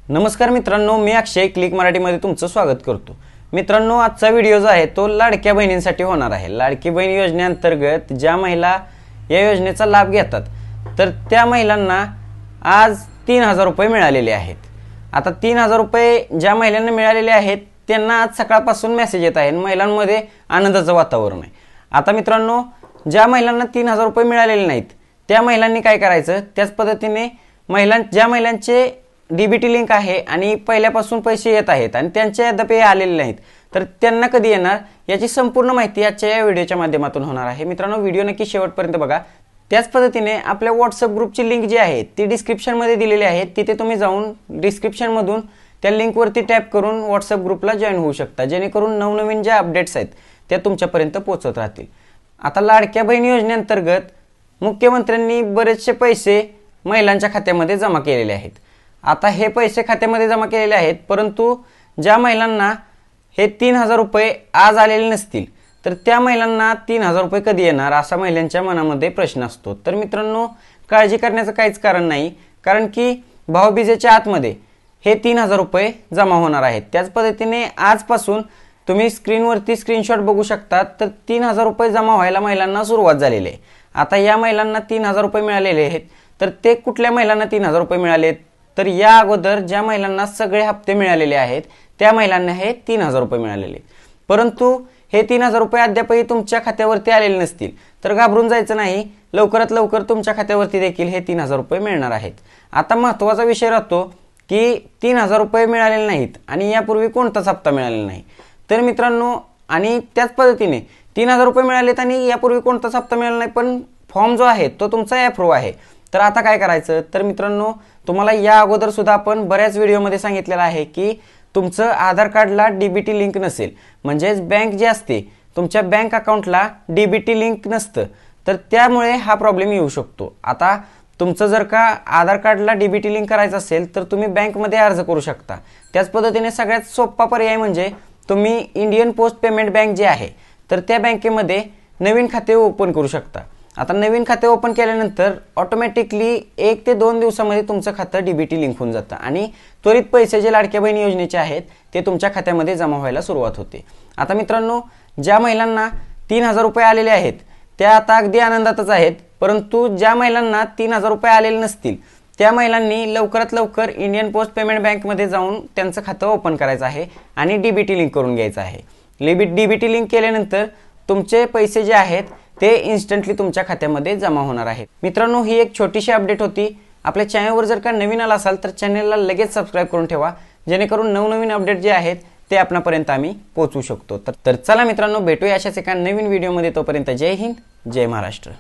नमस्कार मित्रांनो, मी अक्षय क्लिक मराठीमध्ये तुमचं स्वागत करतो। मित्रांनो, आजचा व्हिडिओ जो आहे तो लाडक्या बहिणींसाठी होणार आहे। लाडकी बहीण योजनेअंतर्गत ज्या महिला या योजनेचा लाभ घेतात तर त्या महिलांना आज 3000 रुपये मिळालेले आहेत। आता 3000 रुपये ज्या महिलांना मिळालेले आहेत त्यांना आज सकाळपासून मेसेज येत आहे। महिलांमध्ये आनंदाचं वातावरण आहे। आता मित्रांनो, ज्या महिलांना 3000 रुपये मिळालेले नाहीत त्या महिलांनी काय करायचं, त्याच पद्धतीने ज्या महिलांचे डीबीटी लिंक आहे आणि पहिल्यापासून पैसे येत आहेत आणि त्यांचे अद्याप आलेले नाहीत तर त्यांना कधी येणार याची संपूर्ण माहिती आजच्या या व्हिडिओच्या माध्यमातून होणार आहे। मित्रांनो, व्हिडिओ नक्की शेवटपर्यंत बघा। त्याच पद्धतीने आपल्या व्हॉट्सअप ग्रुपची लिंक जी आहे ती डिस्क्रिप्शनमध्ये दिलेली आहे। तिथे तुम्ही जाऊन डिस्क्रिप्शनमधून त्या लिंकवरती टॅप करून व्हॉट्सअप ग्रुपला जॉईन होऊ शकता, जेणेकरून नवनवीन ज्या अपडेट्स आहेत त्या तुमच्यापर्यंत पोहोचत राहतील। आता लाडक्या बहीण योजनेअंतर्गत मुख्यमंत्र्यांनी बरेचसे पैसे महिलांच्या खात्यामध्ये जमा केलेले आहेत। आता हे पैसे खात्यामध्ये जमा केलेले आहेत, परंतु ज्या महिलांना हे 3000 रुपये आज आलेले नसतील तर त्या महिलांना 3000 रुपये कधी येणार असा महिलांच्या मनामध्ये प्रश्न असतो। तर मित्रांनो, काळजी करण्याचं काहीच कारण नाही, कारण की भाऊबीजेच्या आतमध्ये हे 3000 रुपये जमा होणार आहेत। त्याच पद्धतीने आजपासून तुम्ही स्क्रीनवरती स्क्रीनशॉट बघू शकता तर 3000 रुपये जमा व्हायला महिलांना सुरुवात झालेली आहे। आता या महिलांना 3000 रुपये मिळालेले आहेत तर ते कुठल्या महिलांना 3000 रुपये मिळाले, तर या अगोदर ज्या महिलांना सगळे हप्ते मिळालेले आहेत त्या महिलांना हे 3000 रुपये मिळालेले, परंतु हे 3000 रुपये अद्यापही तुमच्या खात्यावरती आलेले नसतील तर घाबरून जायचं नाही। लवकरात लवकर तुमच्या खात्यावरती देखील हे 3000 रुपये मिळणार आहेत। आता महत्त्वाचा विषय राहतो की 3000 रुपये मिळालेले नाहीत आणि यापूर्वी कोणताच हप्ता मिळालेला नाही। तर मित्रांनो, आणि त्याच पद्धतीने 3000 रुपये मिळालेत आणि यापूर्वी कोणताच हप्ता मिळाला नाही, पण फॉर्म जो आहे तो तुमचा अप्रूव्ह आहे। तर आता काय करायचं, तर मित्रांनो, तुम्हाला या अगोदर सुद्धा आपण बऱ्याच व्हिडिओमध्ये सांगितलेलं आहे की तुमचं आधार कार्डला डीबीटी लिंक नसेल, म्हणजेच बँक जी असते तुमच्या बँक अकाउंटला डीबीटी लिंक नसतं तर त्यामुळे हा प्रॉब्लेम येऊ शकतो। आता तुमचं जर का आधार कार्डला डीबीटी लिंक करायचं असेल तर तुम्ही बँकमध्ये अर्ज करू शकता। त्याच पद्धतीने सगळ्यात सोपा पर्याय म्हणजे तुम्ही इंडियन पोस्ट पेमेंट बँक जी आहे तर त्या बँकेमध्ये नवीन खाते ओपन करू शकता। आता नवीन खाते ओपन केल्यानंतर ऑटोमॅटिकली 1 ते 2 दिवसामध्ये तुमचं खातं डीबीटी लिंक होऊन जातं आणि त्वरित पैसे जे लाडक्या बहीण योजनेचे आहेत ते तुमच्या खात्यामध्ये जमा व्हायला सुरुवात होते। आता मित्रांनो, ज्या महिलांना 3000 रुपये आलेले आहेत त्या आता अगदी आनंदातच आहेत, परंतु ज्या महिलांना 3000 रुपये आलेले नसतील त्या महिलांनी लवकरात लवकर इंडियन पोस्ट पेमेंट बँकमध्ये जाऊन त्यांचं खातं ओपन करायचं आहे आणि डीबीटी लिंक करून घ्यायचं आहे। डीबीटी लिंक केल्यानंतर तुमचे पैसे जे आहेत ते इन्स्टंटली तुमच्या खात्यामध्ये जमा होणार आहेत। मित्रांनो, ही एक छोटीशी अपडेट होती। आपल्या चॅनलवर जर का नवीन आला असाल तर चॅनलला लगेच सबस्क्राईब करून ठेवा, जेणेकरून नवनवीन अपडेट जे आहेत ते आपल्यापर्यंत आम्ही पोहोचवू शकतो। तर चला मित्रांनो, भेटूया अशाच एका नवीन व्हिडिओमध्ये। तोपर्यंत जय हिंद, जय महाराष्ट्र।